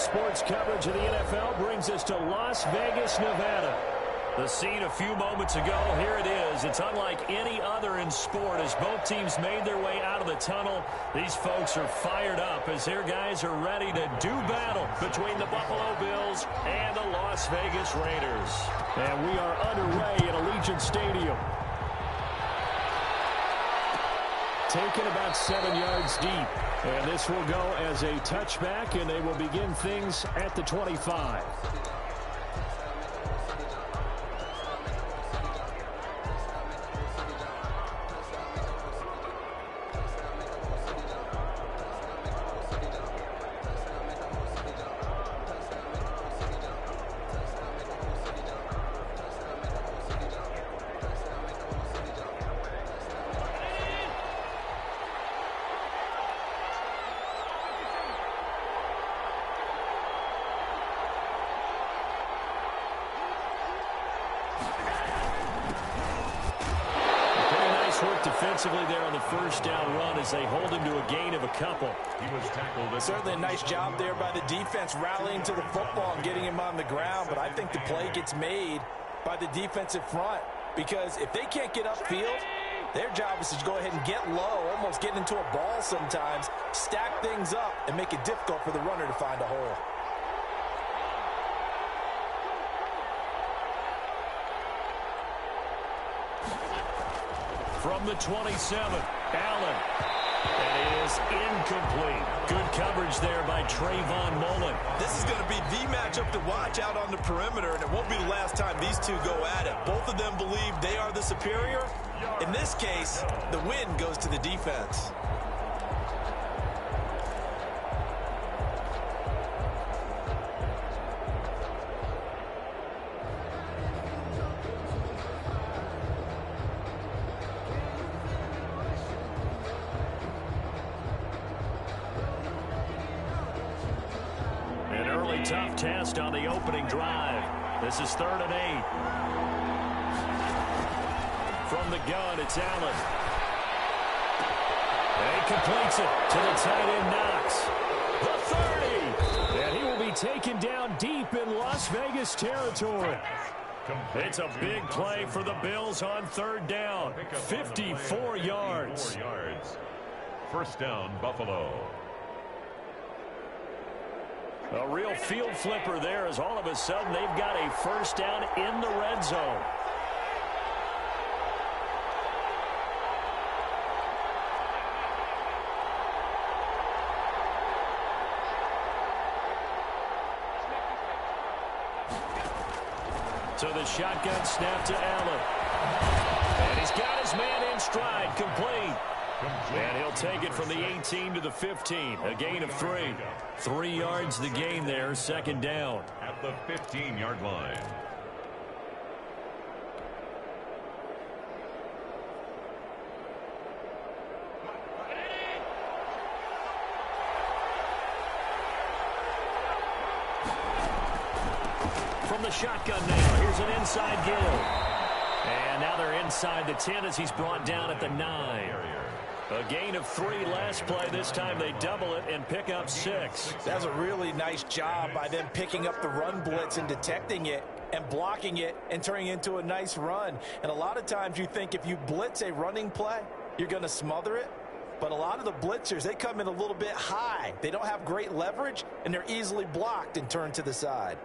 sports coverage of the NFL brings us to Las Vegas, Nevada. The scene a few moments ago, here it is. It's unlike any other in sport as both teams made their way out of the tunnel. These folks are fired up as their guys are ready to do battle between the Buffalo Bills and the Las Vegas Raiders. And we are underway at Allegiant Stadium. Taken about 7 yards deep. And this will go as a touchback, and they will begin things at the 25. Defensively there on the first down run as they hold him to a gain of a couple. He was tackled. Certainly a nice job there by the defense rallying to the football and getting him on the ground, but I think the play gets made by the defensive front because if they can't get upfield, their job is to go ahead and get low, almost get into a ball sometimes, stack things up, and make it difficult for the runner to find a hole. From the 27, Allen. And it is incomplete. Good coverage there by Trayvon Mullen. This is going to be the matchup to watch out on the perimeter, and it won't be the last time these two go at it. Both of them believe they are the superior. In this case, the win goes to the defense. Tough test on the opening drive. This is 3rd and 8. From the gun, it's Allen. And he completes it to the tight end Knox. The 30. And he will be taken down deep in Las Vegas territory. It's a big play for the Bills on 3rd down. 54 yards. First down, Buffalo. A real field flipper there as all of a sudden they've got a first down in the red zone. So the shotgun snap to Allen. And he's got his man in stride, complete. And he'll take it from the 18 to the 15. A gain of 3. 3 yards the gain there, 2nd down. At the 15-yard line. From the shotgun now, here's an inside Gill. And now they're inside the 10 as he's brought down at the 9. A gain of 3 last play. This time they double it and pick up 6. That's a really nice job by them picking up the run blitz and detecting it and blocking it and turning it into a nice run. And a lot of times you think if you blitz a running play, you're going to smother it. But a lot of the blitzers, they come in a little bit high. They don't have great leverage, and they're easily blocked and turned to the side.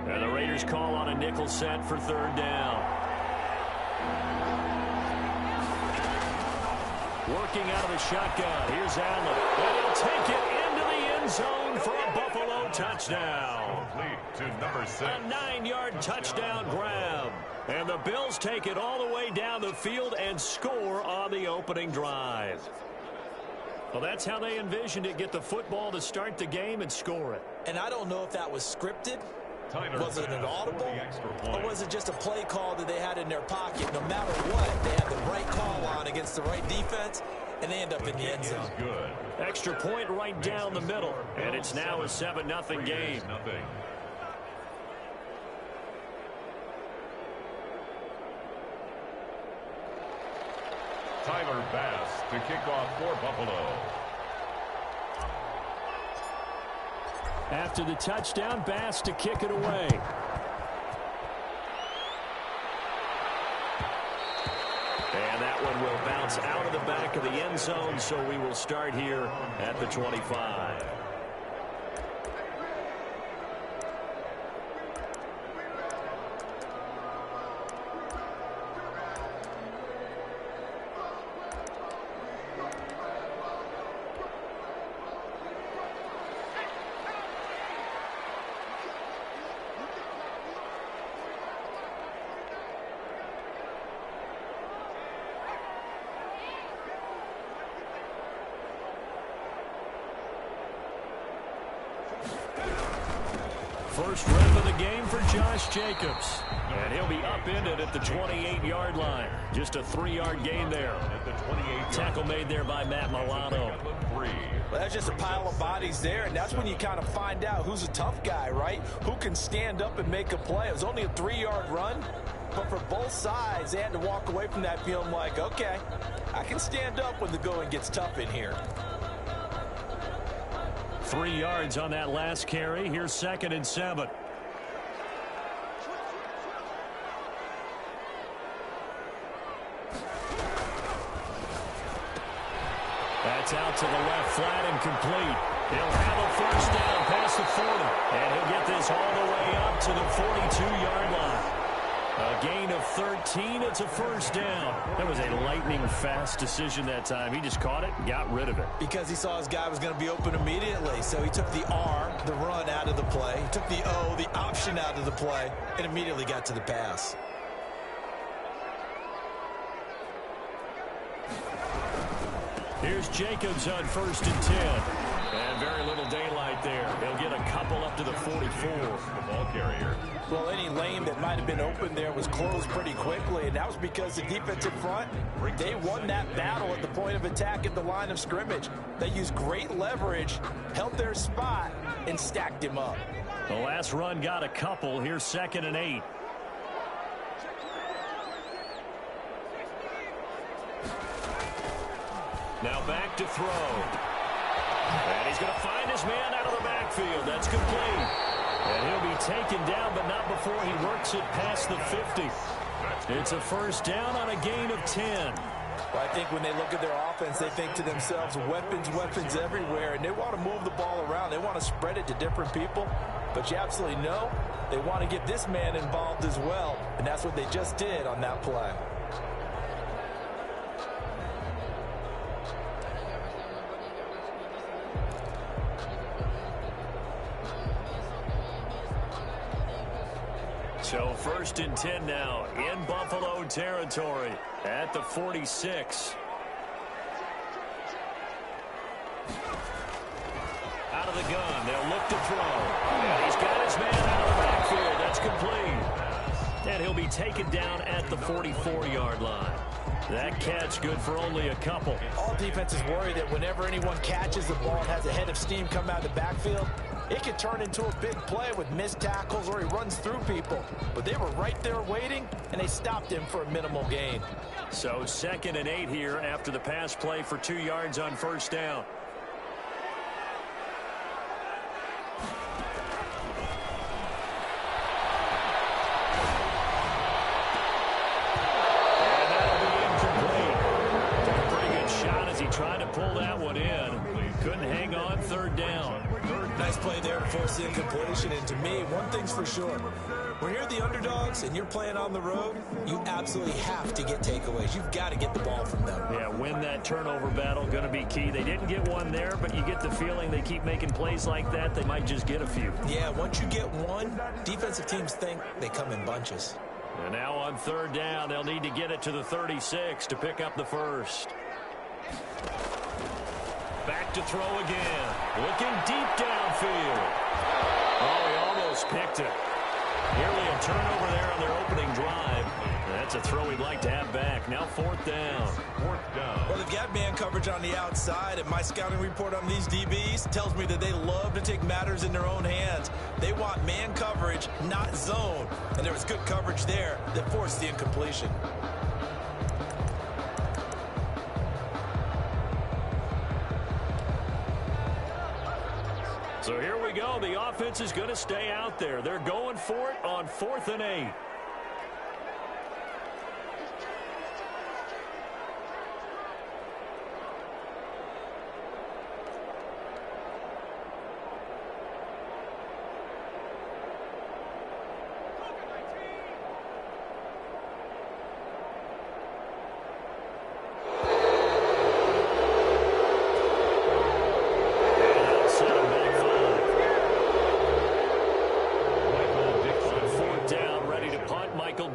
And the Raiders call on a nickel set for 3rd down. Working out of the shotgun. Here's Allen. And he'll take it into the end zone for a Buffalo touchdown. Complete to number 6. A 9-yard touchdown grab. And the Bills take it all the way down the field and score on the opening drive. Well, that's how they envisioned it. Get the football to start the game and score it. And I don't know if that was scripted. Was it an audible, or was it just a play call that they had in their pocket? No matter what, they had the right call on against the right defense, and they end up in the end zone. Extra point right down the middle, and it's now a 7-0 game. Tyler Bass to kick off for Buffalo. After the touchdown, Bass to kick it away. And that one will bounce out of the back of the end zone, so we will start here at the 25. First rep of the game for Josh Jacobs. And he'll be upended at the 28-yard line. Just a 3-yard gain there. At the 28-yard Tackle made there by Matt Milano. Well, that's just a pile of bodies there, and that's when you kind of find out who's a tough guy, right? Who can stand up and make a play. It was only a 3-yard run, but for both sides, they had to walk away from that feeling like, okay, I can stand up when the going gets tough in here. 3 yards on that last carry. Here's 2nd and 7. That's out to the left, flat and complete. He'll have a first down past the 40. And he'll get this all the way up to the 42-yard line. A gain of 13. It's a first down. That was a lightning-fast decision that time. He just caught it and got rid of it. Because he saw his guy was going to be open immediately. So he took the R, the run, out of the play. He took the O, the option, out of the play, and immediately got to the pass. Here's Jacobs on 1st and 10. And very little daylight there. He'll get a couple up to the 44. The ball carrier. Well, any lane that might have been open there was closed pretty quickly, and that was because the defensive front, they won that battle at the point of attack at the line of scrimmage. They used great leverage, held their spot, and stacked him up. The last run got a couple. Here's 2nd and 8. Now back to throw. And he's going to find his man out of the backfield. That's complete. And he'll be taken down, but not before he works it past the 50. It's a first down on a gain of 10. Well, I think when they look at their offense, they think to themselves, weapons, weapons everywhere, and they want to move the ball around. They want to spread it to different people, but you absolutely know they want to get this man involved as well, and that's what they just did on that play. So 1st and 10 now in Buffalo territory at the 46. Out of the gun. They'll look to throw. And he's got his man out of the backfield. That's complete. And he'll be taken down at the 44-yard line. That catch good for only a couple. All defenses worry that whenever anyone catches the ball and has a head of steam come out of the backfield, it could turn into a big play with missed tackles or he runs through people. But they were right there waiting, and they stopped him for a minimal gain. So 2nd and 8 here after the pass play for 2 yards on first down. And that'll be incomplete. Took a pretty good shot as he tried to pull that one in. Couldn't hang on 3rd down. Nice play there to force the incompletion, and to me, one thing's for sure. When you're the underdogs and you're playing on the road, you absolutely have to get takeaways. You've got to get the ball from them. Yeah, win that turnover battle, going to be key. They didn't get one there, but you get the feeling they keep making plays like that, they might just get a few. Yeah, once you get one, defensive teams think they come in bunches. And now on 3rd down, they'll need to get it to the 36 to pick up the first. Back to throw again. Looking deep downfield. Oh, he almost picked it. Nearly a turnover there on their opening drive. That's a throw he'd like to have back. Now 4th down. 4th down. Well, they've got man coverage on the outside, and my scouting report on these DBs tells me that they love to take matters in their own hands. They want man coverage, not zone. And there was good coverage there that forced the incompletion. So here we go. The offense is going to stay out there. They're going for it on 4th and 8.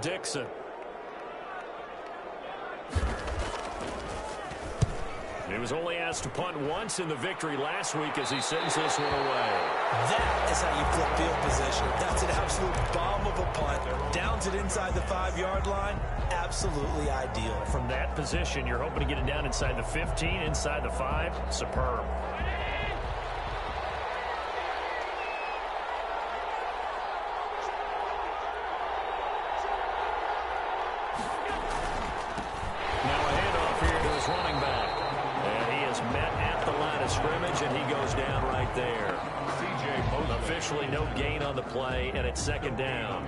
Dixon. He was only asked to punt once in the victory last week as he sends this one away. That is how you flip field position. That's an absolute bomb of a punt. Downs it inside the 5-yard line. Absolutely ideal. From that position, you're hoping to get it down inside the 15, inside the 5. Superb. Scrimmage, and he goes down right there. Officially no gain on the play, and it's 2nd down.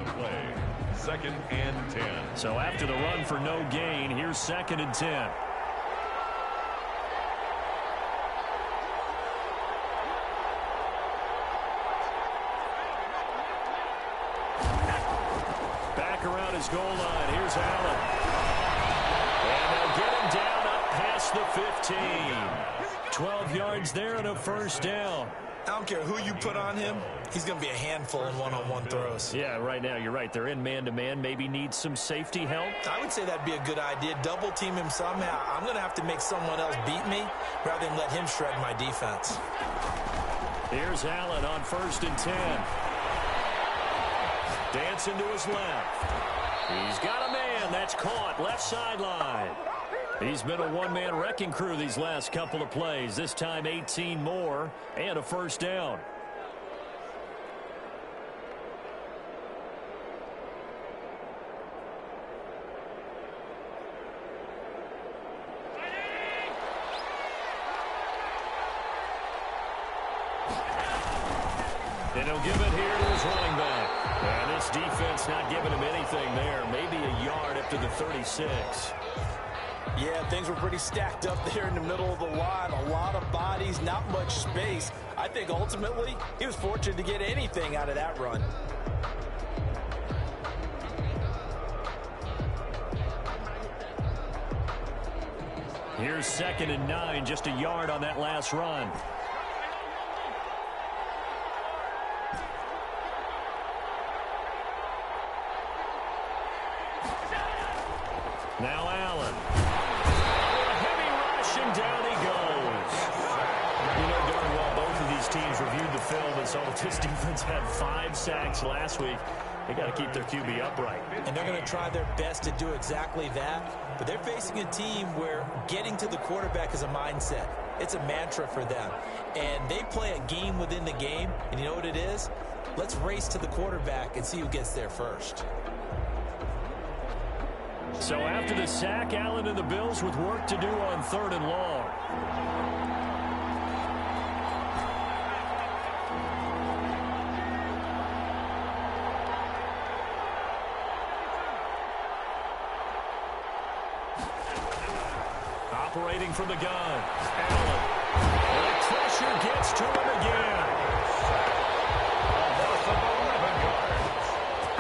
2nd and 10. So after the run for no gain, here's 2nd and 10. Back around his goal line. Here's Allen. And they'll get him down up past the 15. 12 yards there and a 1st down. I don't care who you put on him. He's going to be a handful in one-on-one throws. Yeah, right now, you're right. They're in man-to-man. Maybe needs some safety help. I would say that'd be a good idea. Double team him somehow. I'm going to have to make someone else beat me rather than let him shred my defense. Here's Allen on 1st and 10. Dancing to his left. He's got a man. That's caught. Left sideline. He's been a one-man wrecking crew these last couple of plays. This time 18 more and a 1st down. And he'll give it here to his running back. And this defense not giving him anything there. Maybe a yard up to the 36. Yeah, things were pretty stacked up there in the middle of the line. A lot of bodies, not much space. I think ultimately he was fortunate to get anything out of that run. Here's 2nd and 9, just a yard on that last run. Now Allen. A heavy rush, and down he goes. You know darn well both of these teams reviewed the film and saw that this defense had 5 sacks last week. They got to keep their QB upright. And they're going to try their best to do exactly that. But they're facing a team where getting to the quarterback is a mindset. It's a mantra for them. And they play a game within the game. And you know what it is? Let's race to the quarterback and see who gets there first. So after the sack, Allen and the Bills with work to do on 3rd and long. Operating from the gun. Allen. The pressure gets to him again. A loss of 11 yards.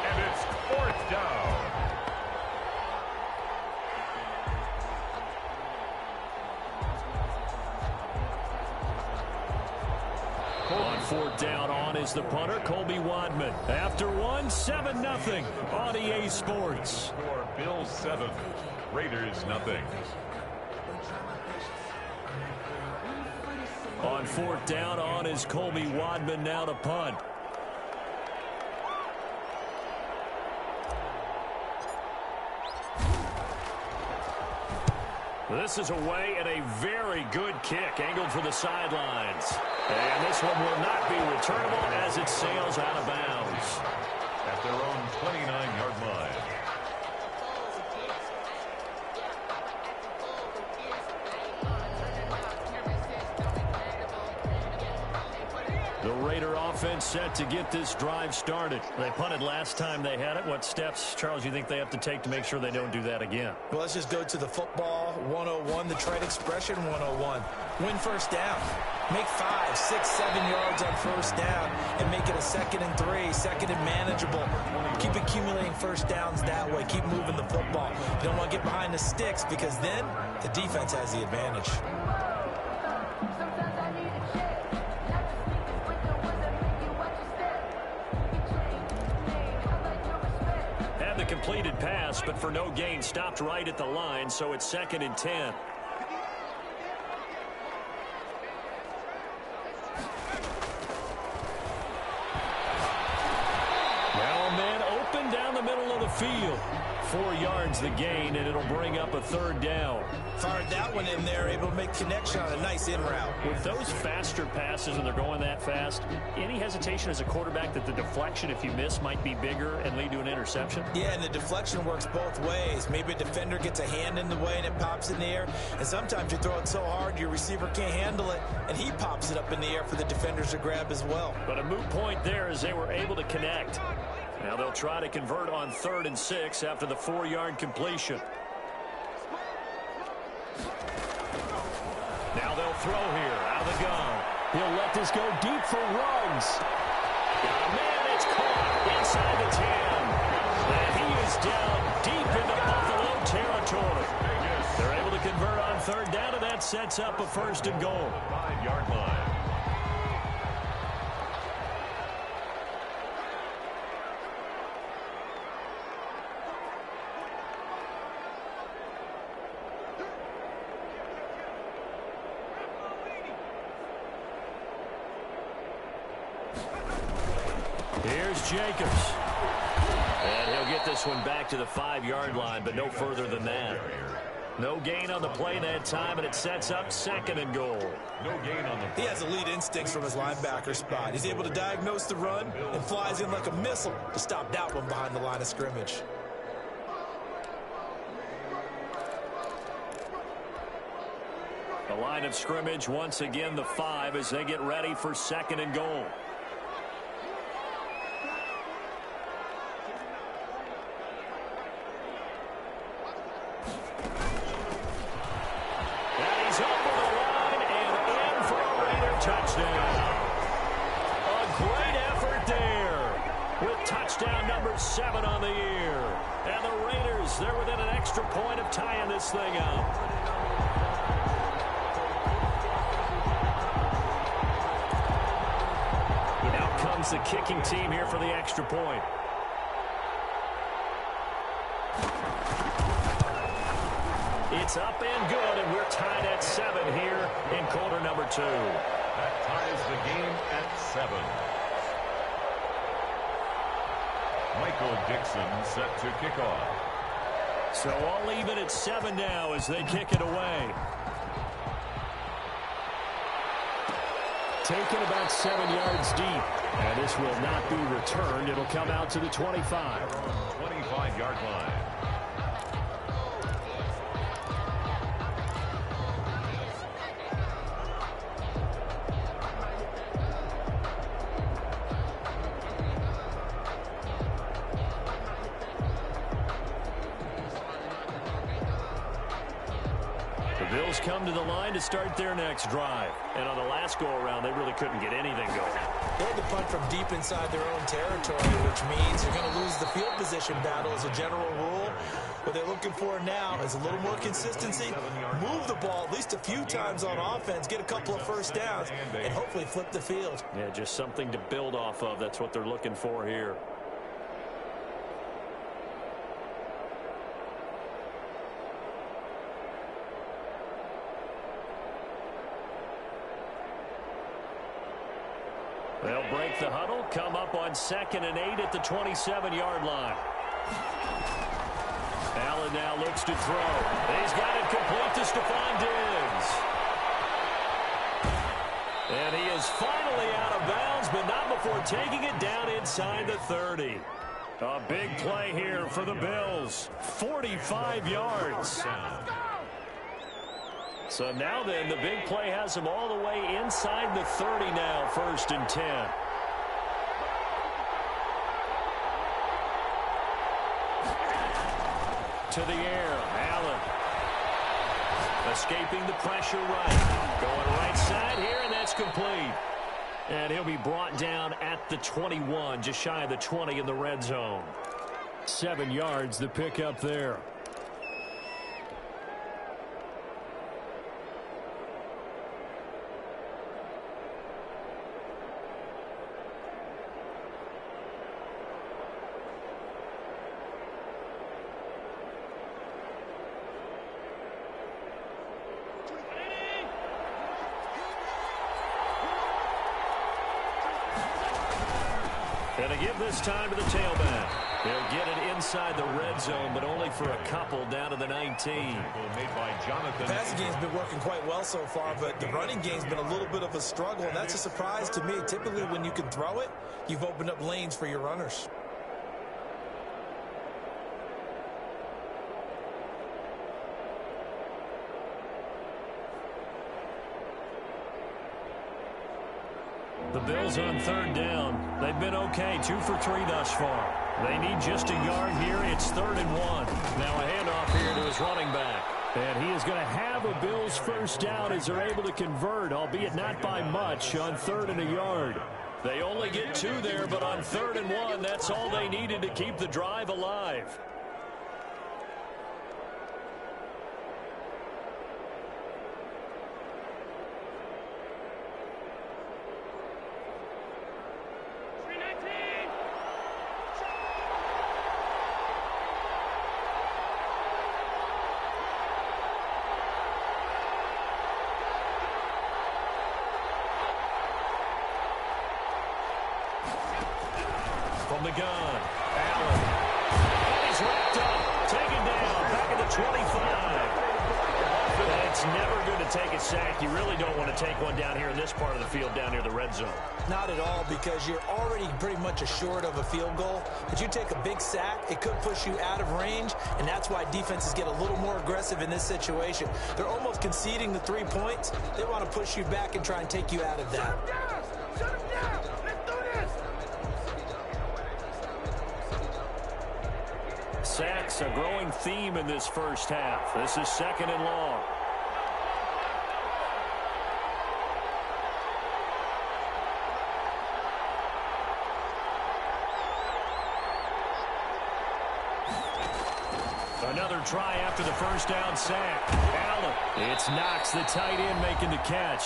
And it's 4th down. On 4th down, on is the punter, Colby Wadman. After 7-0 on EA Sports. Score Bills 7, Raiders 0. On 4th down, on is Colby Wadman now to punt. This is away and a very good kick, angled for the sidelines. And this one will not be returnable as it sails out of bounds. At their own 29-yard line. The Raider offense set to get this drive started. They punted last time they had it. What steps, Charles, you think they have to take to make sure they don't do that again? Well, let's just go to the football 101, the trade expression 101. Win first down. Make 5, 6, 7 yards on first down and make it a 2nd and 3, 2nd and manageable. Keep accumulating first downs that way. Keep moving the football. You don't want to get behind the sticks because then the defense has the advantage. Had the completed pass, but for no gain, stopped right at the line, so it's 2nd and 10. Field. 4 yards the gain, and it'll bring up a 3rd down. Fired that one in there, able to make connection on a nice in route. With those faster passes and they're going that fast, any hesitation as a quarterback that the deflection, if you miss, might be bigger and lead to an interception? Yeah, and the deflection works both ways. Maybe a defender gets a hand in the way and it pops in the air, and sometimes you throw it so hard your receiver can't handle it, and he pops it up in the air for the defenders to grab as well. But a moot point there as they were able to connect. Now they'll try to convert on 3rd and 6 after the 4-yard completion. Now they'll throw here out of the gun. He'll let this go deep for Ruggs. Man, it's caught inside the 10. And he is down deep into Buffalo territory. They're able to convert on 3rd down, and that sets up a 1st and goal. 5-yard line. Here's Jacobs. And he'll get this one back to the 5-yard line, but no further than that. No gain on the play that time, and it sets up 2nd and goal. No gain on the. He has elite instincts from his linebacker spot. He's able to diagnose the run and flies in like a missile to stop that one behind the line of scrimmage. The line of scrimmage, once again, the 5 as they get ready for 2nd and goal. Touchdown. A great effort there with touchdown number 7 on the year. And the Raiders, they're within an extra point of tying this thing up. Out comes the kicking team here for the extra point. It's up and good, and we're tied at 7 here in quarter number 2. That ties the game at 7. Michael Dixon set to kick off. So all even at 7 now as they kick it away. Taken about 7 yards deep. And this will not be returned. It'll come out to the 25. 25-yard line. Bills come to the line to start their next drive. And on the last go-around, they really couldn't get anything going. They had to punt from deep inside their own territory, which means you're going to lose the field position battle as a general rule. What they're looking for now is a little more consistency. Move the ball at least a few times on offense, get a couple of first downs, and hopefully flip the field. Yeah, just something to build off of. That's what they're looking for here. They'll break the huddle, come up on 2nd and 8 at the 27-yard line. Allen now looks to throw. He's got it complete to Stephon Diggs. And he is finally out of bounds, but not before taking it down inside the 30. A big play here for the Bills. 45 yards. So now then, the big play has them all the way inside the 30 now, 1st and 10. To the air, Allen. Escaping the pressure right. Going right side here, and that's complete. And he'll be brought down at the 21, just shy of the 20 in the red zone. 7 yards, the pickup there. And to give this time to the tailback. They'll get it inside the red zone, but only for a couple down to the 19. The passing game's been working quite well so far, but the running game's been a little bit of a struggle, and that's a surprise to me. Typically, when you can throw it, you've opened up lanes for your runners. The Bills on 3rd down. They've been okay, 2 for 3 thus far. They need just a yard here. It's 3rd and 1. Now a handoff here to his running back. And he is going to have a Bills first down as they're able to convert, albeit not by much, on 3rd and a yard. They only get 2 there, but on 3rd and 1, that's all they needed to keep the drive alive. From the gun, Allen. And he's wrapped up, taken down, back at the 25. It's never good to take a sack. You really don't want to take one down here in this part of the field, down near the red zone. Not at all, because you're already pretty much assured of a field goal. But you take a big sack, it could push you out of range, and that's why defenses get a little more aggressive in this situation. They're almost conceding the 3 points. They want to push you back and try and take you out of that. Shut him down! Let's do this! Sacks, a growing theme in this first half. This is 2nd and long. Another try after the first down sack. Allen. It's Knox, the tight end, making the catch.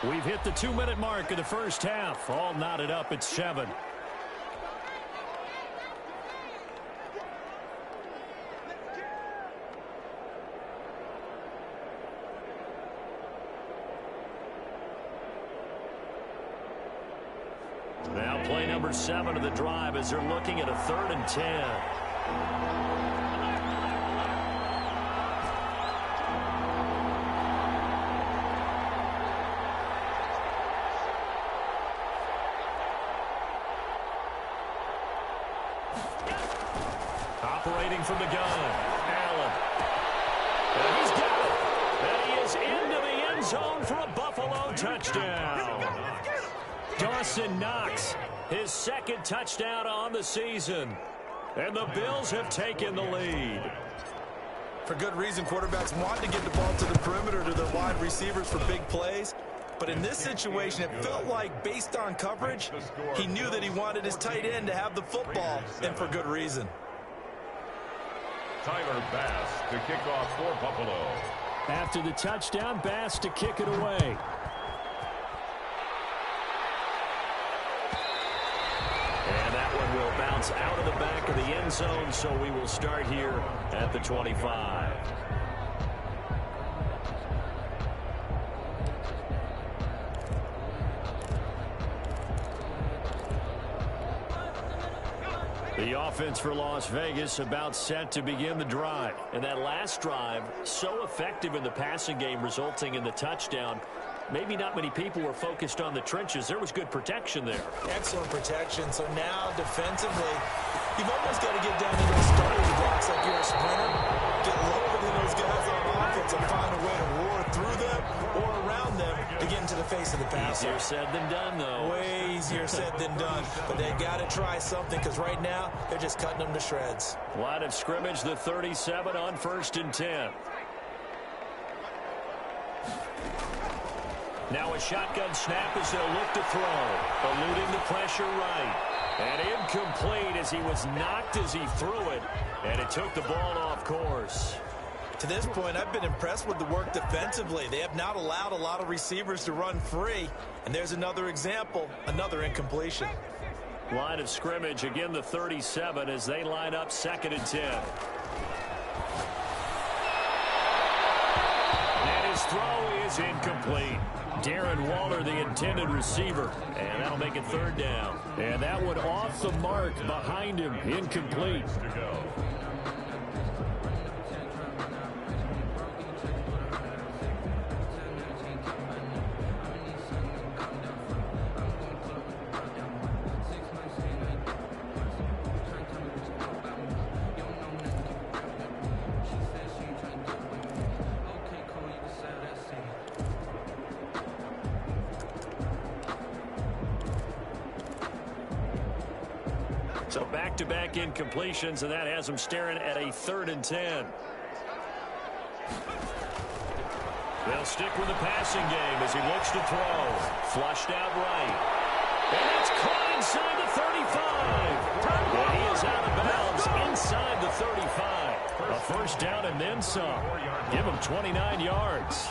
We've hit the 2-minute mark of the first half. All knotted up at 7. Now play number 7 of the drive as they're looking at a 3rd and 10. Operating from the gun, Allen. And he's got it. And he is into the end zone for a Buffalo touchdown. Dawson Knox, his 2nd touchdown on the season. And the Bills have taken the lead. For good reason, quarterbacks want to get the ball to the perimeter to their wide receivers for big plays. But in this situation, it felt like, based on coverage, he knew that he wanted his tight end to have the football, and for good reason. Tyler Bass to kick off for Buffalo. After the touchdown, Bass to kick it away. And that one will bounce out of the back of the end zone, so we will start here at the 25. The offense for Las Vegas about set to begin the drive. And that last drive, so effective in the passing game, resulting in the touchdown. Maybe not many people were focused on the trenches. There was good protection there. Excellent protection. So now defensively, you've almost got to get down to those starting blocks like you're a sprinter. Get lower than those guys on defense will find a way to roar through them or around them to get into the face of the passer. Easier said than done, though. Way easier said than done. But they've got to try something because right now they're just cutting them to shreds. Line of scrimmage, the 37 on 1st and 10. Now a shotgun snap as they'll look to throw. Eluding the pressure right. And incomplete as he was knocked as he threw it. And it took the ball off course. To this point, I've been impressed with the work defensively. They have not allowed a lot of receivers to run free. And there's another example, another incompletion. Line of scrimmage, again the 37 as they line up 2nd and 10. And his throw is incomplete. Darren Waller, the intended receiver. And that'll make it 3rd down. And that one off the mark behind him, incomplete. So back-to-back incompletions, and that has them staring at a 3rd and 10. They'll stick with the passing game as he looks to throw. Flushed out right. And it's caught inside the 35. And he is out of bounds inside the 35. A 1st down and then some. Give him 29 yards.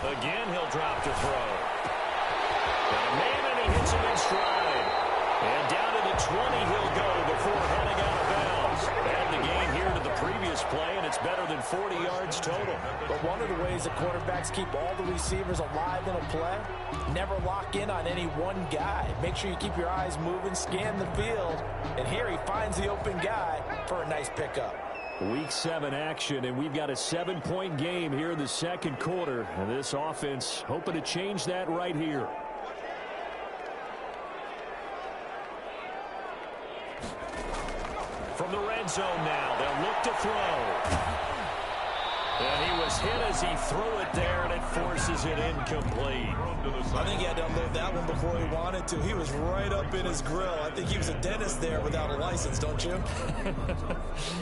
Again, he'll drop to throw. Got a man, and he hits him in stride. And down to the 20 he'll go before heading out of bounds. Add the gain here to the previous play, and it's better than 40 yards total. But one of the ways that quarterbacks keep all the receivers alive in a play, never lock in on any one guy. Make sure you keep your eyes moving, scan the field. And here he finds the open guy for a nice pickup. Week 7 action, and we've got a 7-point game here in the 2nd quarter. And this offense hoping to change that right here. From the red zone now, they'll look to throw. And he was hit as he threw it there, and it forces it incomplete. I think he had to unload that one before he wanted to. He was right up in his grill. I think he was a dentist there without a license, don't you?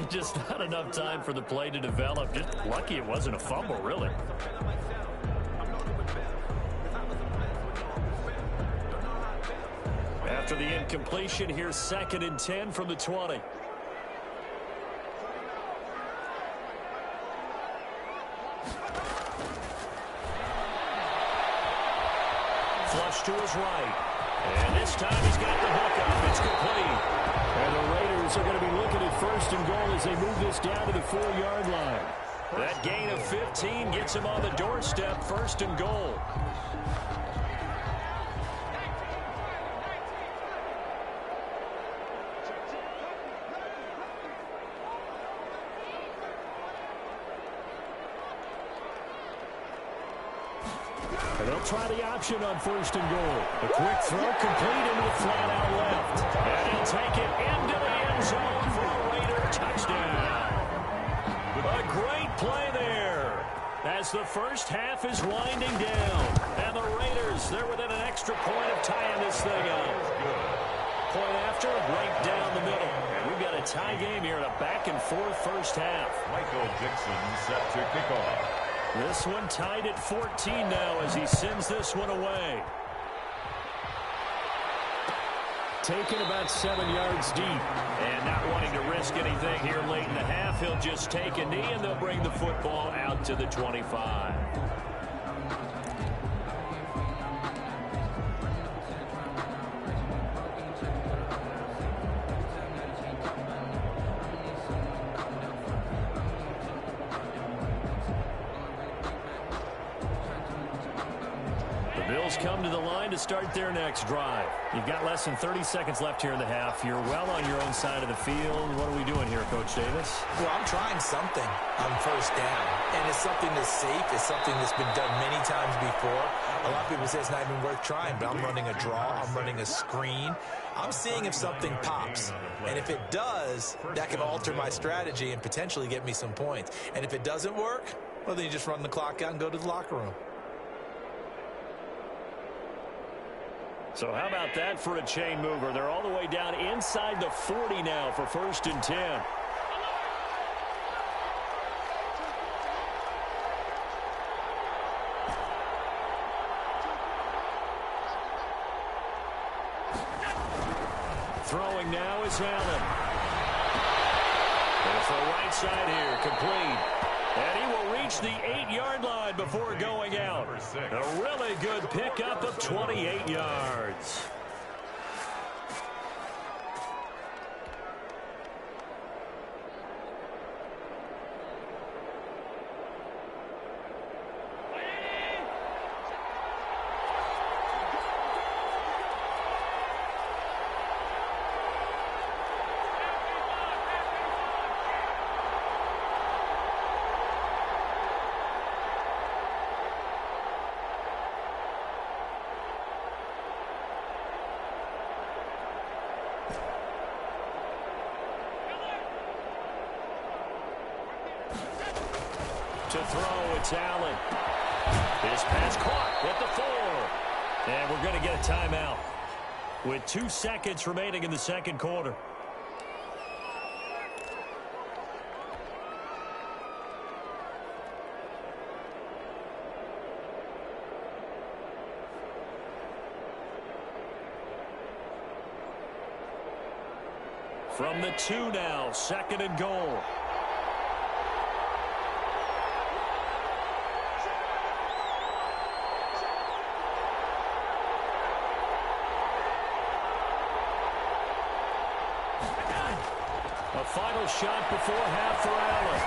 Just not enough time for the play to develop. Just lucky it wasn't a fumble, really. After the incompletion, here's 2nd and 10 from the 20. Flush to his right. And this time he's got the hook up. It's complete. And the Raiders are going to be looking at 1st and goal as they move this down to the 4-yard line. That gain of 15 gets him on the doorstep, 1st and goal. And they'll try the option on 1st and goal. A quick throw complete into the flat out left. And he'll take it into the end zone for a Raider touchdown. A great play there as the first half is winding down. And the Raiders, they're within an extra point of tying this thing up. Point after, right down the middle. And we've got a tie game here in a back-and-forth first half. Michael Dixon set to kick off. This one tied at 14 now as he sends this one away. Taken about 7 yards deep. And not wanting to risk anything here late in the half, he'll just take a knee and they'll bring the football out to the 25. Cardinals come to the line to start their next drive. You've got less than 30 seconds left here in the half. You're well on your own side of the field. What are we doing here, Coach Davis? Well, I'm trying something on first down, and it's something that's safe. It's something that's been done many times before. A lot of people say it's not even worth trying, but I'm running a draw. I'm running a screen. I'm seeing if something pops, and if it does, that can alter my strategy and potentially get me some points. And if it doesn't work, well, then you just run the clock out and go to the locker room. So how about that for a chain mover? They're all the way down inside the 40 now for 1st and 10. Throwing now is Allen. There's the right side here, complete. And he will reach the 8-yard line before going out. A really good pickup of 28 yards. To throw, it's Allen. His pass caught at the 4. And we're going to get a timeout with 2 seconds remaining in the second quarter. From the 2 now, 2nd and goal. A final shot before half for Allen.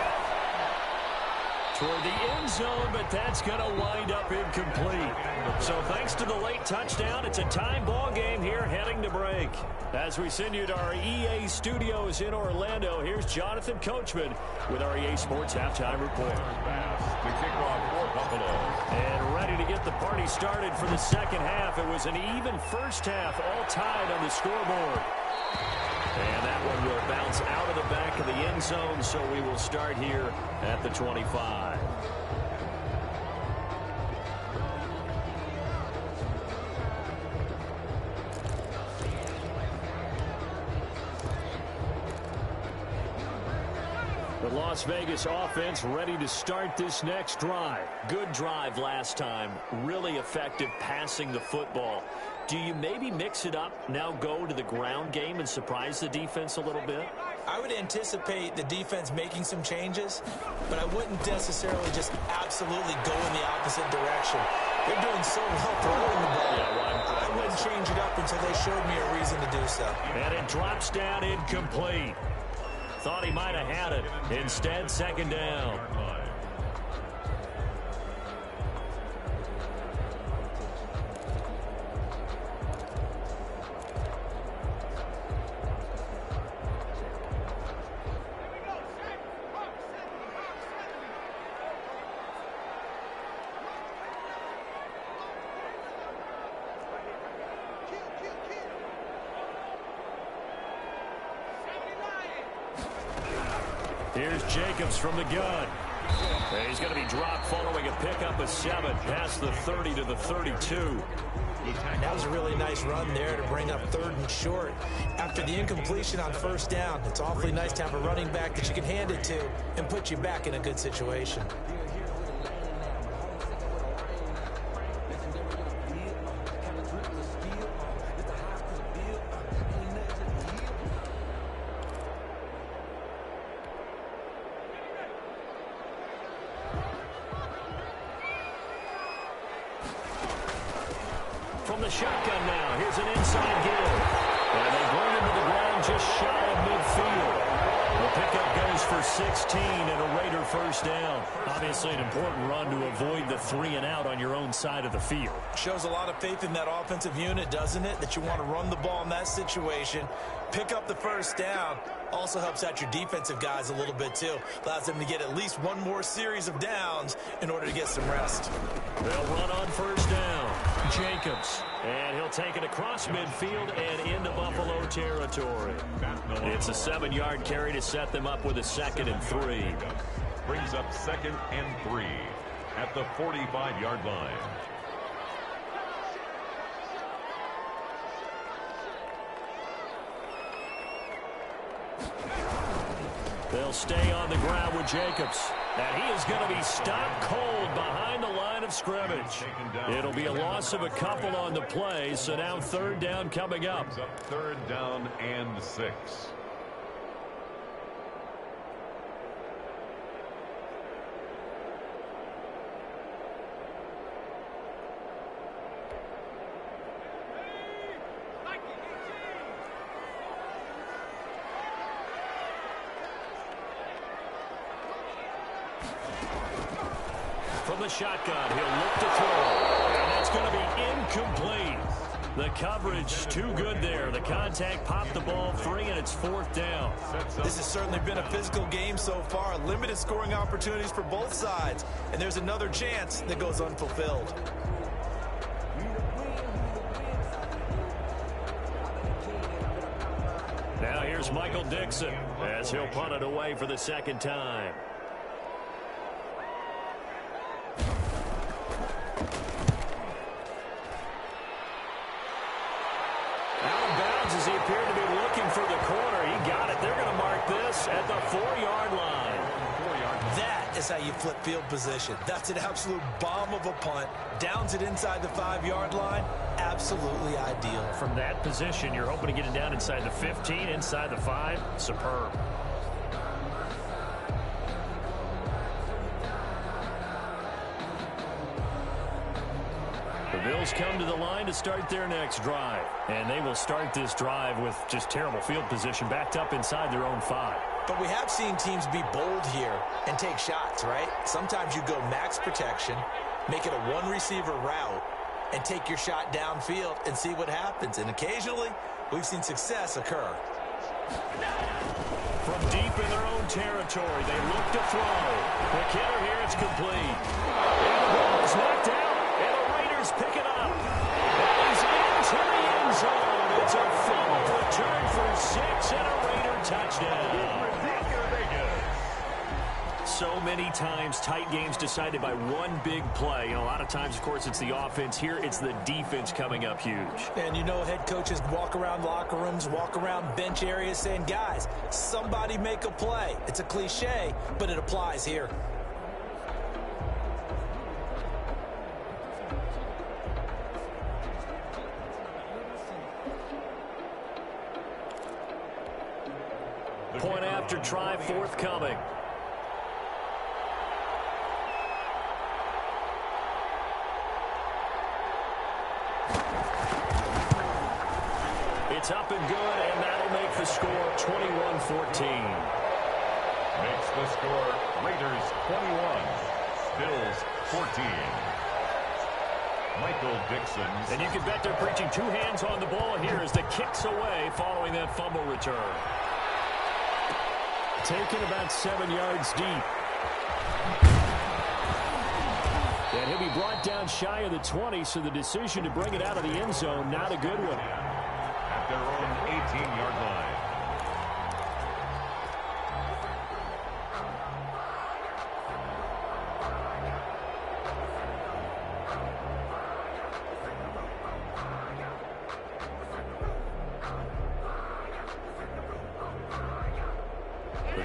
Toward the end zone, but that's going to wind up incomplete. So thanks to the late touchdown, it's a tie ball game here heading to break. As we send you to our EA studios in Orlando, here's Jonathan Coachman with our EA Sports Halftime Report. The kickoff for Buffalo. And ready to get the party started for the second half. It was an even first half, all tied on the scoreboard. And that one will bounce out of the back of the end zone, so we will start here at the 25. The Las Vegas offense ready to start this next drive. Good drive last time. Really effective passing the football. Do you maybe mix it up, now go to the ground game and surprise the defense a little bit? I would anticipate the defense making some changes, but I wouldn't necessarily just absolutely go in the opposite direction. They're doing so well throwing the ball. I wouldn't change it up until they showed me a reason to do so. And it drops down incomplete. Thought he might have had it. Instead, 2nd down. Here's Jacobs from the gun. And he's going to be dropped following a pickup of 7 past the 30 to the 32. That was a really nice run there to bring up 3rd and short. After the incompletion on 1st down, it's awfully nice to have a running back that you can hand it to and put you back in a good situation. From the shotgun now, here's an inside give. And they bring him to the ground just shy of midfield. The pickup goes for 16 and a Raider first down. Obviously an important run to avoid the 3-and-out on your own side of the field. Shows a lot of faith in that offensive unit, doesn't it? That you want to run the ball in that situation, pick up the first down. Also helps out your defensive guys a little bit, too. Allows them to get at least one more series of downs in order to get some rest. They'll run on first down. Jacobs. And he'll take it across midfield and into Buffalo territory. It's a 7-yard carry to set them up with a 2nd and 3. Brings up 2nd and 3 at the 45-yard line. They'll stay on the ground with Jacobs. And he is going to be stopped cold behind the line of scrimmage. It'll be a loss of a couple on the play, so now 3rd down coming up. 3rd down and 6. From the shotgun, he'll look to throw. And that's going to be incomplete. The coverage too good there. The contact popped the ball free, and it's 4th down. This has certainly been a physical game so far. Limited scoring opportunities for both sides. And there's another chance that goes unfulfilled. Now here's Michael Dixon as he'll punt it away for the 2nd time. As he appeared to be looking for the corner, he got it. They're going to mark this at the 4-yard line. That is how you flip field position. That's an absolute bomb of a punt. Downs it inside the 5-yard line. Absolutely ideal. From that position, you're hoping to get it down inside the 15, inside the 5. Superb. The Bills come to the line to start their next drive. And they will start this drive with just terrible field position, backed up inside their own 5. But we have seen teams be bold here and take shots, right? Sometimes you go max protection, make it a one-receiver route, and take your shot downfield and see what happens. And occasionally, we've seen success occur. From deep in their own territory, they look to throw. The kicker here, it's complete. And the ball is knocked out. Pick it up. And he's into the end zone. It's a fumble return for 6 and a Raider touchdown. So many times tight games decided by one big play. You know, a lot of times, of course, it's the offense. Here, it's the defense coming up huge. And you know, head coaches walk around locker rooms, walk around bench areas saying, guys, somebody make a play. It's a cliche, but it applies here. Point after try forthcoming. It's up and good, and that'll make the score 21-14. Makes the score Raiders 21, Bills 14. Michael Dixon. And you can bet they're preaching 2 hands on the ball here as the kick's away following that fumble return. Taken about 7 yards deep. And he'll be brought down shy of the 20, so the decision to bring it out of the end zone, not a good one. At their own 18-yard line.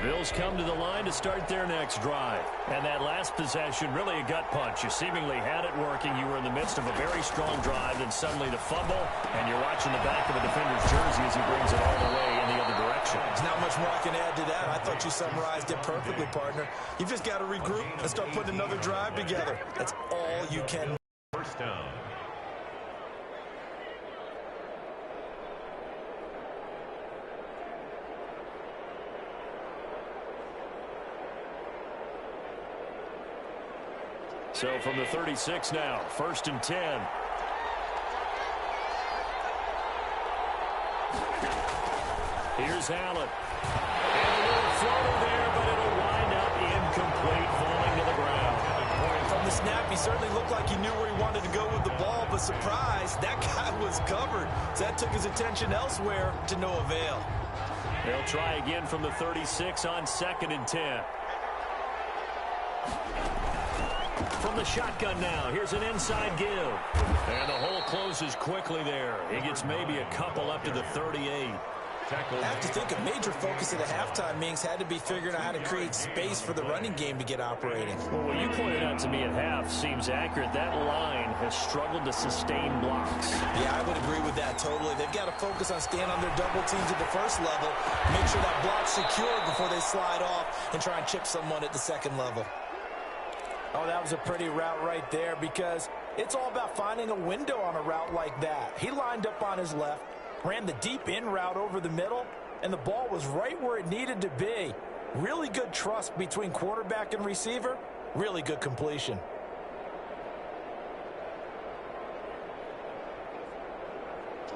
Bills come to the line to start their next drive. And that last possession, really a gut punch. You seemingly had it working. You were in the midst of a very strong drive, then suddenly the fumble, and you're watching the back of the defender's jersey as he brings it all the way in the other direction. There's not much more I can add to that. I thought you summarized it perfectly, partner. You've just got to regroup and start putting another drive together. That's all you can. First down. So from the 36 now, 1st and 10. Here's Allen. And a little floater there, but it'll wind up incomplete, falling to the ground. From the snap, he certainly looked like he knew where he wanted to go with the ball, but surprise, that guy was covered. So that took his attention elsewhere to no avail. They'll try again from the 36 on 2nd and 10. From the shotgun now, here's an inside give. And the hole closes quickly there. He gets maybe a couple up to the 38. I have to think a major focus of the halftime meetings had to be figuring out how to create space for the running game to get operating. Well, what you pointed out to me at half seems accurate. That line has struggled to sustain blocks. Yeah, I would agree with that totally. They've got to focus on staying on their double teams at the first level, make sure that block's secure before they slide off and try and chip someone at the second level. Oh, that was a pretty route right there because it's all about finding a window on a route like that. He lined up on his left, ran the deep in route over the middle, and the ball was right where it needed to be. Really good trust between quarterback and receiver. Really good completion.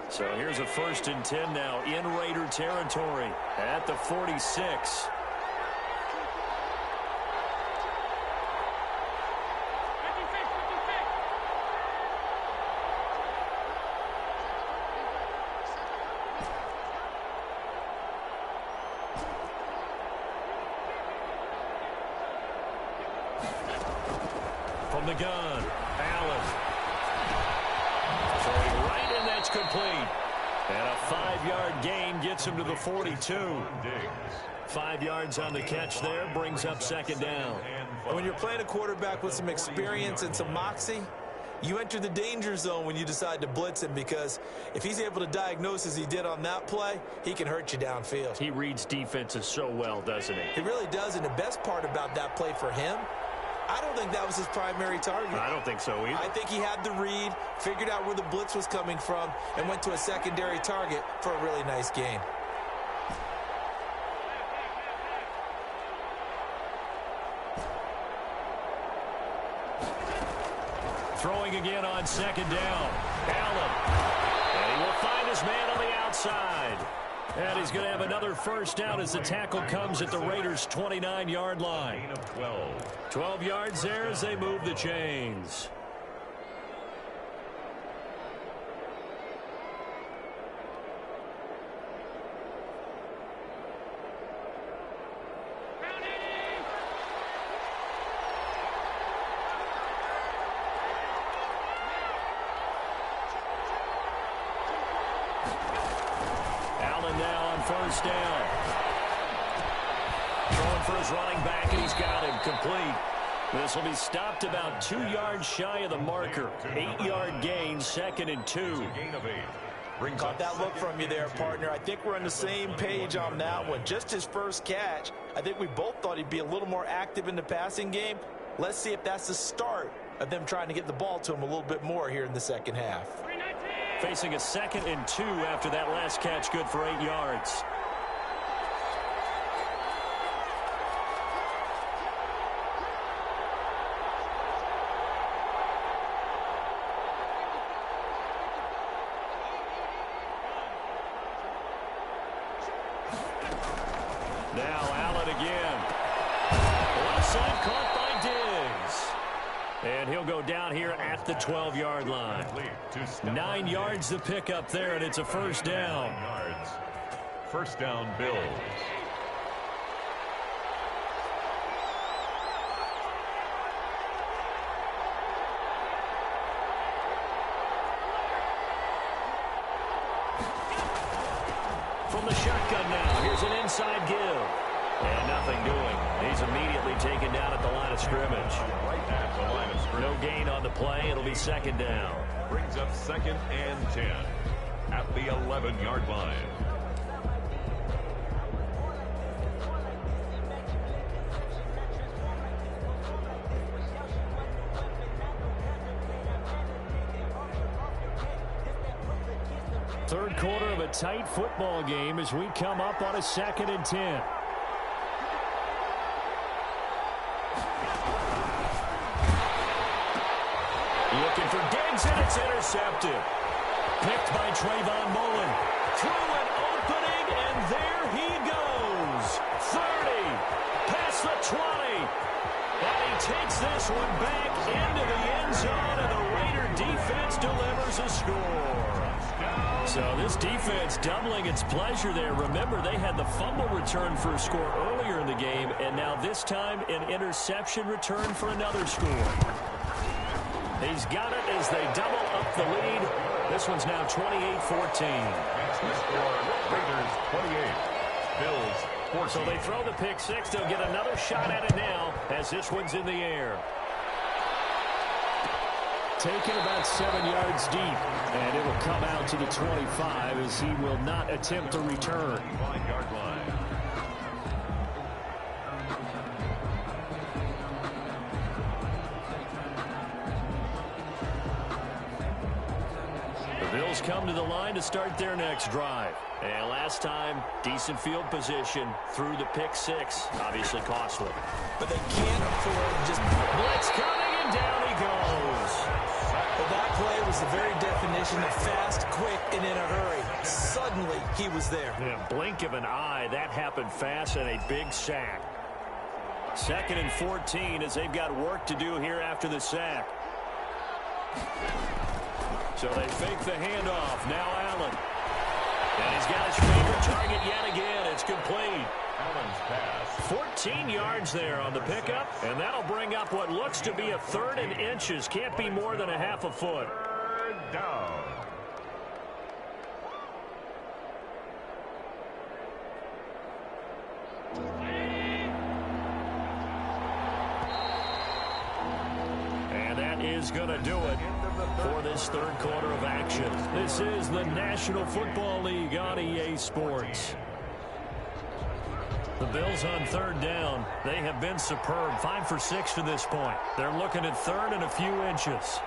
So here's a 1st and 10 now in Raider territory at the 46. From the gun, Allen. Throwing right, and that's complete. And a 5-yard gain gets him to the 42. 5 yards on the catch there, brings up 2nd down. When you're playing a quarterback with some experience and some moxie, you enter the danger zone when you decide to blitz him because if he's able to diagnose as he did on that play, he can hurt you downfield. He reads defenses so well, doesn't he? He really does, and the best part about that play for him, I don't think that was his primary target. I don't think so either. I think he had the read, figured out where the blitz was coming from, and went to a secondary target for a really nice gain. Throwing again on 2nd down. Allen. And he will find his man on the outside. And he's going to have another 1st down as the tackle comes at the Raiders' 29-yard line. 12 yards there as they move the chains. Now on 1st down. Throwing for his running back, and he's got him complete. This will be stopped about 2 yards shy of the marker. 8-yard gain, 2nd and 2. Caught that look from you there, partner. I think we're on the same page on that one. Just his first catch. I think we both thought he'd be a little more active in the passing game. Let's see if that's the start of them trying to get the ball to him a little bit more here in the second half. Facing a 2nd and 2 after that last catch, good for 8 yards. Now Allen again. Left side caught by Diggs. And he'll go down here at the 12-yard line. 9 yards to pick up there, and it's a 1st down. 1st down, Bills. From the shotgun now, here's an inside give. And nothing doing. He's immediately taken down at the line of scrimmage. No gain on the play. It'll be 2nd down. Brings up 2nd and 10 at the 11-yard line. Third quarter of a tight football game as we come up on a 2nd and 10. looking for Diggs, and it's intercepted. Picked by Trayvon Mullen. Through an opening, and there he goes. 30, past the 20. And he takes this one back into the end zone, and the Raider defense delivers a score. So this defense doubling its pleasure there. Remember, they had the fumble return for a score earlier in the game, and now this time an interception return for another score. He's got it as they double up the lead. This one's now 28-14. Raiders 28, Bills 14. So they throw the pick six. They'll get another shot at it now as this one's in the air. Taken about 7 yards deep, and it will come out to the 25 as he will not attempt a return. 5-yard line. Bills come to the line to start their next drive. And last time, decent field position through the pick six. Obviously costly. But they can't afford just... Blitz coming, and down he goes. Well, that play was the very definition of fast, quick, and in a hurry. Suddenly, he was there. In a blink of an eye, that happened fast, and a big sack. 2nd and 14 as they've got work to do here after the sack. So they fake the handoff. Now Allen. And he's got his favorite target yet again. It's complete. Allen's pass. 14 yards there on the pickup, and that'll bring up what looks to be a 3rd and inches. Can't be more than a half a foot. 3rd down. And that is going to do it for this 3rd quarter of action. This is the National Football League on EA Sports. The Bills on 3rd down. They have been superb. 5 for 6 to this point. They're looking at 3rd and a few inches.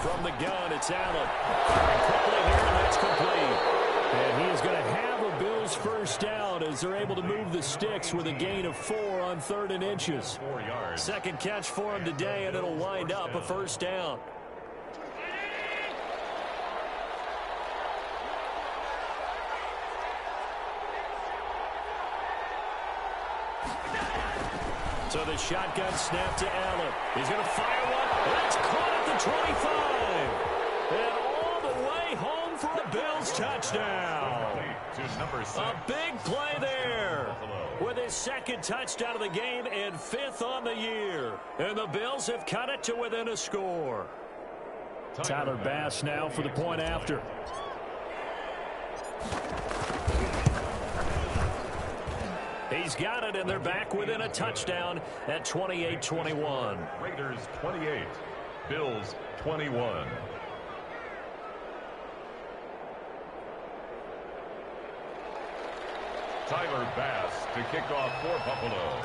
From the gun, it's Allen. Quickly here, and that's complete. And he is going to have a Bills first down as they're able to move the sticks with a gain of 4 on 3rd and inches. 4 yards. 2nd catch for him today, and it'll wind up a first down. So the shotgun snap to Allen. He's going to fire one. That's caught at the 25. And all the way home for a Bills touchdown. To number 6. A big play there. With his 2nd touchdown of the game and 5th on the year. And the Bills have cut it to within a score. Tyler Bass now for the point after. He's got it, and they're back within a touchdown at 28-21. Raiders 28, Bills 21. Tyler Bass to kick off for Buffalo.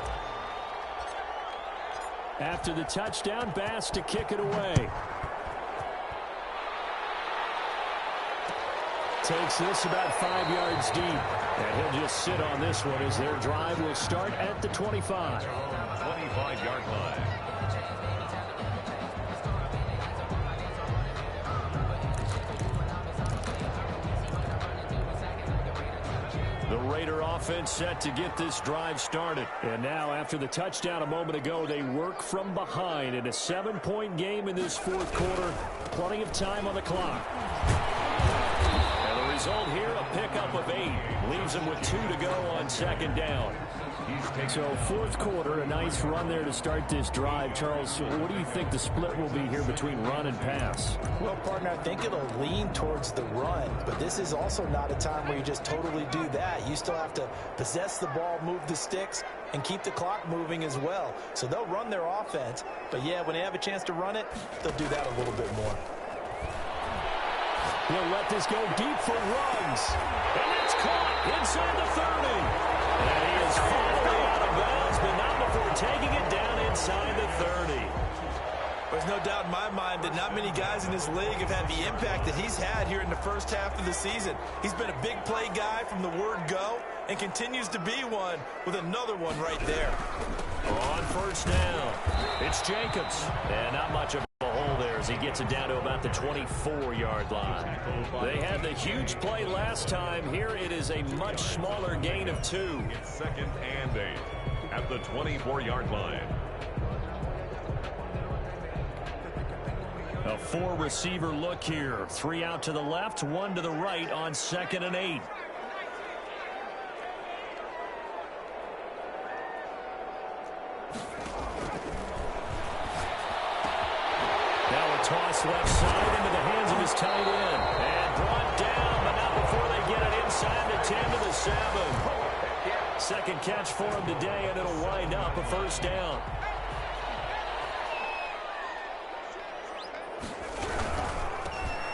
After the touchdown, Bass to kick it away. Takes this about 5 yards deep. And he'll just sit on this one as their drive will start at the 25. 25-yard line. The Raider offense set to get this drive started. And now after the touchdown a moment ago, they work from behind in a 7-point game in this 4th quarter. Plenty of time on the clock. Result here, a pickup of 8. Leaves him with 2 to go on 2nd down. So 4th quarter, a nice run there to start this drive. Charles, what do you think the split will be here between run and pass? Well, partner, I think it'll lean towards the run, but this is also not a time where you just totally do that. You still have to possess the ball, move the sticks, and keep the clock moving as well. So they'll run their offense, but yeah, when they have a chance to run it, they'll do that a little bit more. He'll let this go deep for Ruggs. And it's caught inside the 30. And he is finally out of bounds, but not before taking it down inside the 30. There's no doubt in my mind that not many guys in this league have had the impact that he's had here in the first half of the season. He's been a big play guy from the word go and continues to be one with another one right there. On first down, it's Jacobs. And not much of a hole there as he gets it down to about the 24-yard line. They had the huge play last time. Here it is a much smaller gain of 2. It's 2nd and 8 at the 24-yard line. A 4-receiver look here. 3 out to the left, 1 to the right on 2nd and 8. Now a toss left side into the hands of his tight end. And brought down, but not before they get it inside the 10 to the 7. Second catch for him today, and it'll wind up a first down.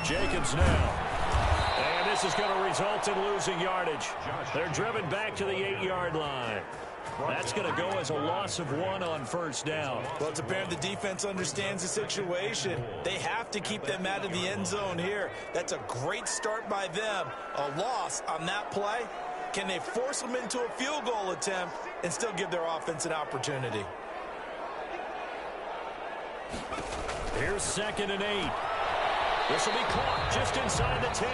Jacobs now. And this is going to result in losing yardage. They're driven back to the 8-yard line. That's going to go as a loss of 1 on first down. Well, it's apparent the defense understands the situation. They have to keep them out of the end zone here. That's a great start by them. A loss on that play. Can they force them into a field goal attempt and still give their offense an opportunity? Here's 2nd and 8. This will be caught just inside the 10.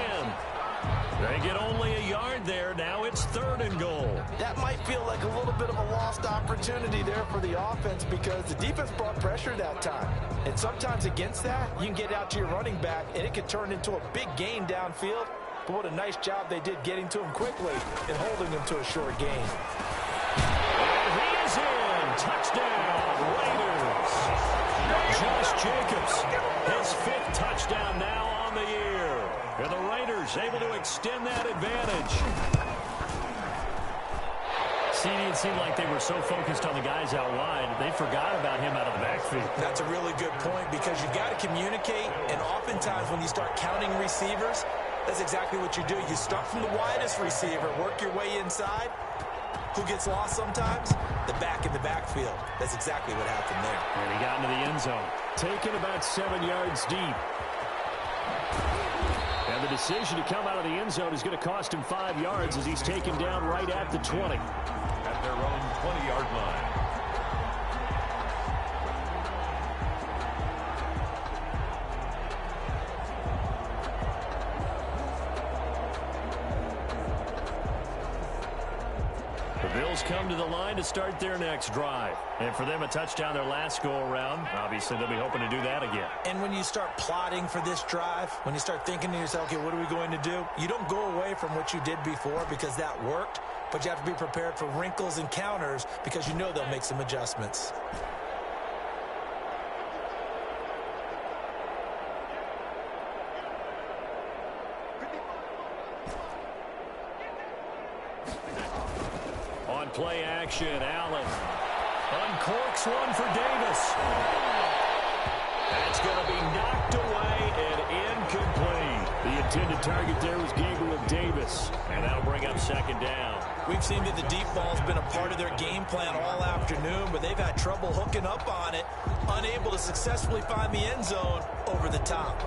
They get only a yard there. Now it's 3rd and goal. That might feel like a little bit of a lost opportunity there for the offense because the defense brought pressure that time. And sometimes against that, you can get out to your running back, and it can turn into a big gain downfield. But what a nice job they did getting to him quickly and holding him to a short gain. And he is in. Touchdown, Raiders. Josh Jacobs, his 5th touchdown now on the year. And the Raiders able to extend that advantage. It seemed like they were so focused on the guys out wide, they forgot about him out of the backfield. That's a really good point because you've got to communicate, and oftentimes when you start counting receivers, that's exactly what you do. You start from the widest receiver, work your way inside. Who gets lost sometimes? The back in the backfield. That's exactly what happened there. And he got into the end zone. Taken about 7 yards deep. And the decision to come out of the end zone is going to cost him 5 yards as he's taken down right at the 20. At their own 20-yard line. The Bills come to the line to start their next drive. And for them, a touchdown their last go-around. Obviously, they'll be hoping to do that again. And when you start plotting for this drive, when you start thinking to yourself, okay, what are we going to do? You don't go away from what you did before because that worked, but you have to be prepared for wrinkles and counters because you know they'll make some adjustments. On play action, Allen uncorks one for Davis. That's going to be knocked away and incomplete. The intended target there was Gabriel Davis, and that'll bring up 2nd down. We've seen that the deep ball's been a part of their game plan all afternoon, but they've had trouble hooking up on it, unable to successfully find the end zone over the top.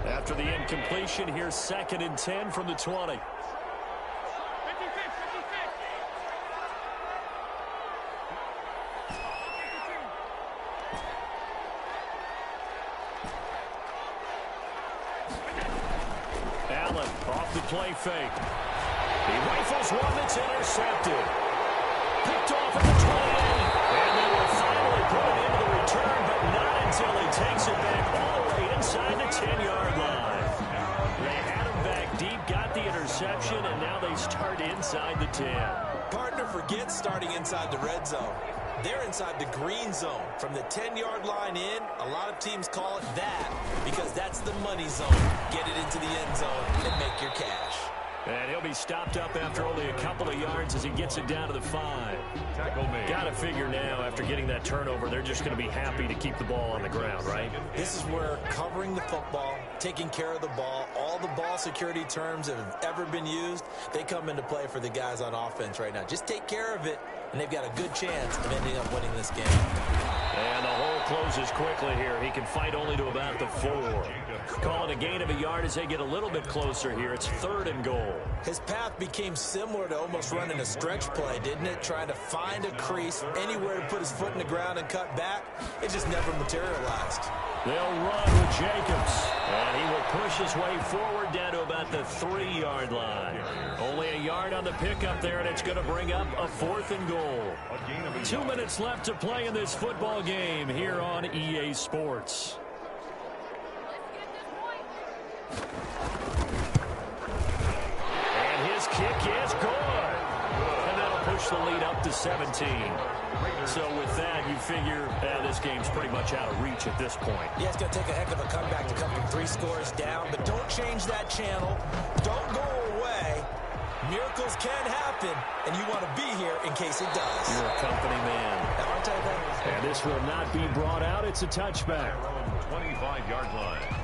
After the incompletion, here's 2nd and 10 from the 20. Allen off the play fake. He rifles one that's intercepted. Picked off at the 28. And they will finally put it into the return, but not until he takes it back all the way inside the 10-yard line. They had him back deep, got the interception, and now they start inside the 10. Partner forgets starting inside the red zone. They're inside the green zone. From the 10-yard line in, a lot of teams call it that because that's the money zone. Get it into the end zone and make your cash. And he'll be stopped up after only a couple of yards as he gets it down to the 5. Tackle made. Got to figure now, after getting that turnover, they're just going to be happy to keep the ball on the ground, right? This is where covering the football, taking care of the ball. All the ball security terms that have ever been used, they come into play for the guys on offense right now. Just take care of it, and they've got a good chance of ending up winning this game. And the hole closes quickly here. He can fight only to about the 4. Call it a gain of a yard as they get a little bit closer here. It's 3rd and goal. His path became similar to almost running a stretch play, didn't it? Trying to find a crease, anywhere to put his foot in the ground and cut back. It just never materialized. They'll run with Jacobs, and he will push his way forward down to about the 3-yard line. Only a yard on the pickup there, and it's going to bring up a 4th and goal. 2 minutes left to play in this football game here on EA Sports. And his kick is good. And that'll push the lead up to 17. So with that, you figure this game's pretty much out of reach at this point. Yeah, it's going to take a heck of a comeback to come from 3 scores down, but don't change that channel. Don't go away. Miracles can happen, and you want to be here in case it does. You're a company man. Now, aren't I that? And this will not be brought out. It's a touchback. 25-yard line.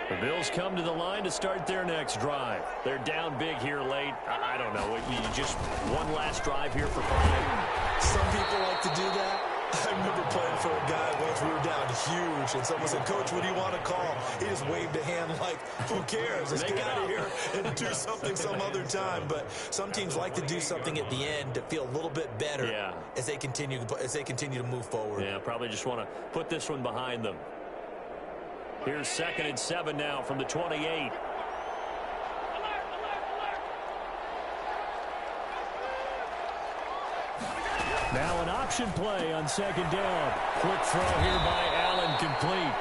The Bills come to the line to start their next drive. They're down big here late. I don't know. You just one last drive here for 5. Some people like to do that. I remember playing for a guy once we were down huge, and someone said, "Coach, what do you want to call?" He just waved a hand like, who cares? Let's get out of here and do something some other time. But some teams like to do something at the end to feel a little bit better as they continue to move forward. Yeah, probably just want to put this one behind them. Here's 2nd and 7 now from the 28. Now an option play on 2nd down. Quick throw here by Allen, complete.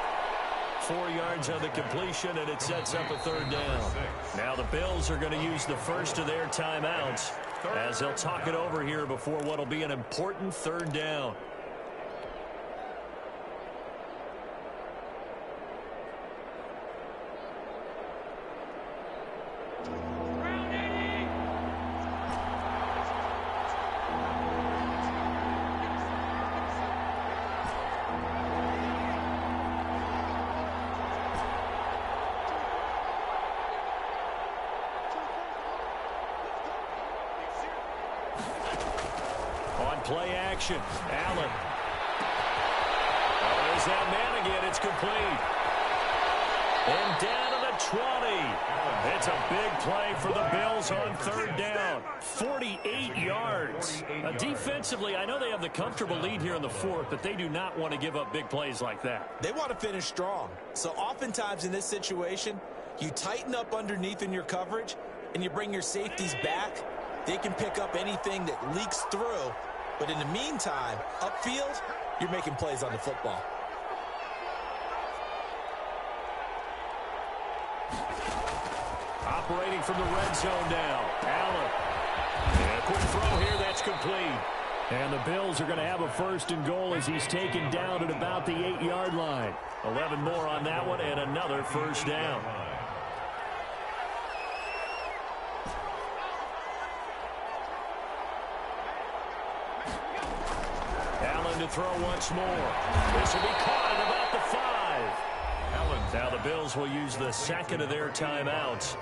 4 yards on the completion, and it sets up a 3rd down. Now the Bills are going to use the first of their timeouts as they'll talk it over here before what will be an important 3rd down. Play action. Allen. Oh, there's that man again. It's complete. And down to the 20. It's a big play for the Bills on 3rd down. 48 yards. Defensively, I know they have the comfortable lead here in the 4th, but they do not want to give up big plays like that. They want to finish strong. So oftentimes in this situation, you tighten up underneath in your coverage, and you bring your safeties back. They can pick up anything that leaks through. But in the meantime, upfield, you're making plays on the football. Operating from the red zone now. Allen. And a quick throw here. That's complete. And the Bills are going to have a 1st and goal as he's taken down at about the 8-yard line. 11 more on that one and another 1st down. To throw once more. This will be caught at about the 5. Now the Bills will use the 2nd of their timeouts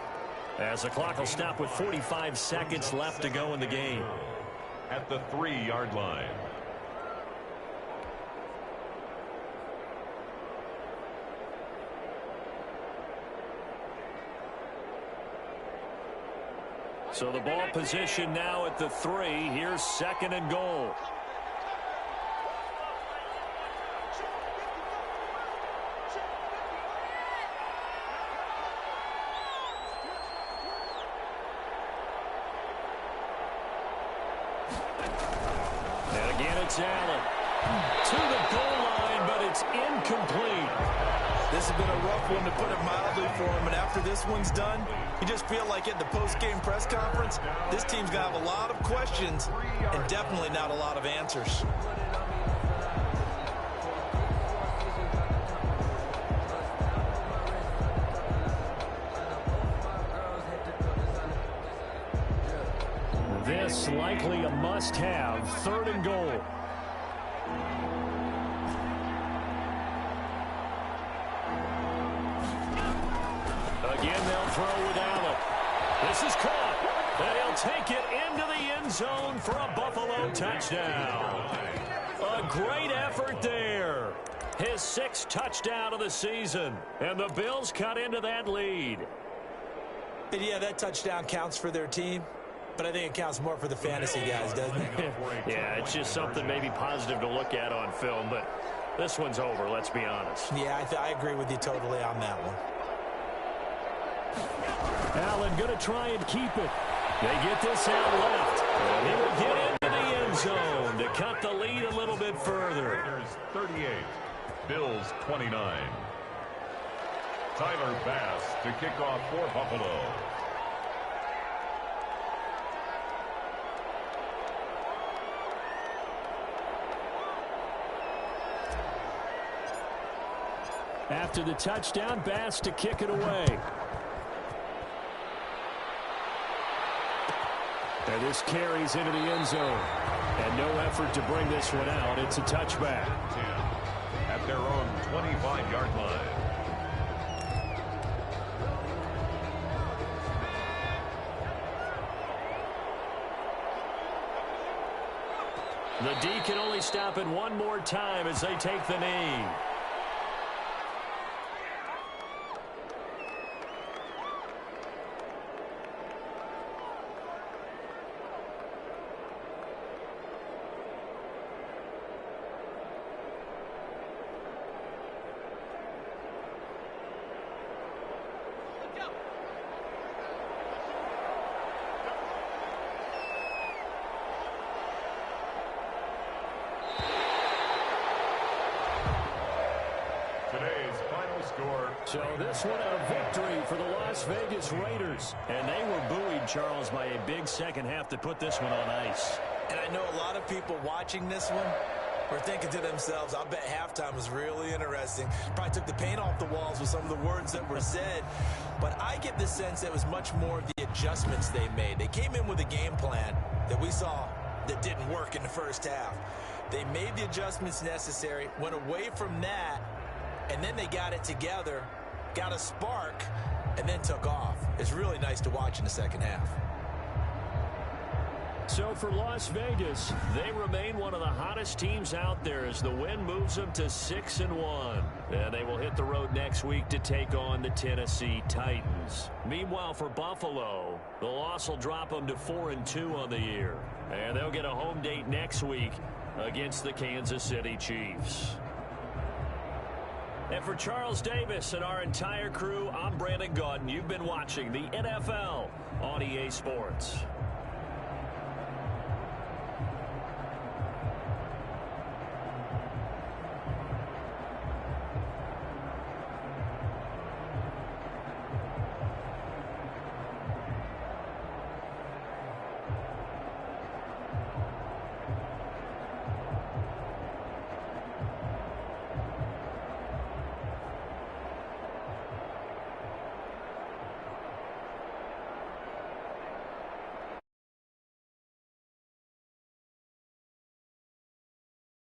as the clock will stop with 45 seconds left to go in the game. At the 3-yard line. So the ball position now at the 3. Here's 2nd and goal. It's Allen to the goal line, but it's incomplete. This has been a rough one, to put it mildly, for him. And after this one's done, you just feel like at the post-game press conference, this team's going to have a lot of questions and definitely not a lot of answers. This likely a must-have, 3rd and goal. Again, they'll throw with Allen. This is caught, and he'll take it into the end zone for a Buffalo touchdown. A great effort there. His 6th touchdown of the season, and the Bills cut into that lead. And yeah, that touchdown counts for their team, but I think it counts more for the fantasy guys, doesn't it? Yeah, it's just something maybe positive to look at on film, but this one's over, let's be honest. Yeah, I agree with you totally on that one. Allen going to try and keep it. They get this out left. And he will get into the end zone to cut the lead a little bit further. Raiders 38, Bills 29. Tyler Bass to kick off for Buffalo. After the touchdown, Bass to kick it away. And this carries into the end zone. And no effort to bring this one out. It's a touchback. 10 at their own 25-yard line. The D can only stop it one more time as they take the knee. So this one a victory for the Las Vegas Raiders. And they were buoyed, Charles, by a big second half to put this one on ice. And I know a lot of people watching this one were thinking to themselves, I bet halftime was really interesting. Probably took the paint off the walls with some of the words that were said. But I get the sense that it was much more of the adjustments they made. They came in with a game plan that we saw that didn't work in the first half. They made the adjustments necessary, went away from that, and then they got it together, got a spark, and then took off. It's really nice to watch in the second half. So for Las Vegas, they remain one of the hottest teams out there as the win moves them to 6-1. And they will hit the road next week to take on the Tennessee Titans. Meanwhile, for Buffalo, the loss will drop them to 4-2 on the year. And they'll get a home date next week against the Kansas City Chiefs. And for Charles Davis and our entire crew, I'm Brandon Gaudin. You've been watching the NFL on EA Sports.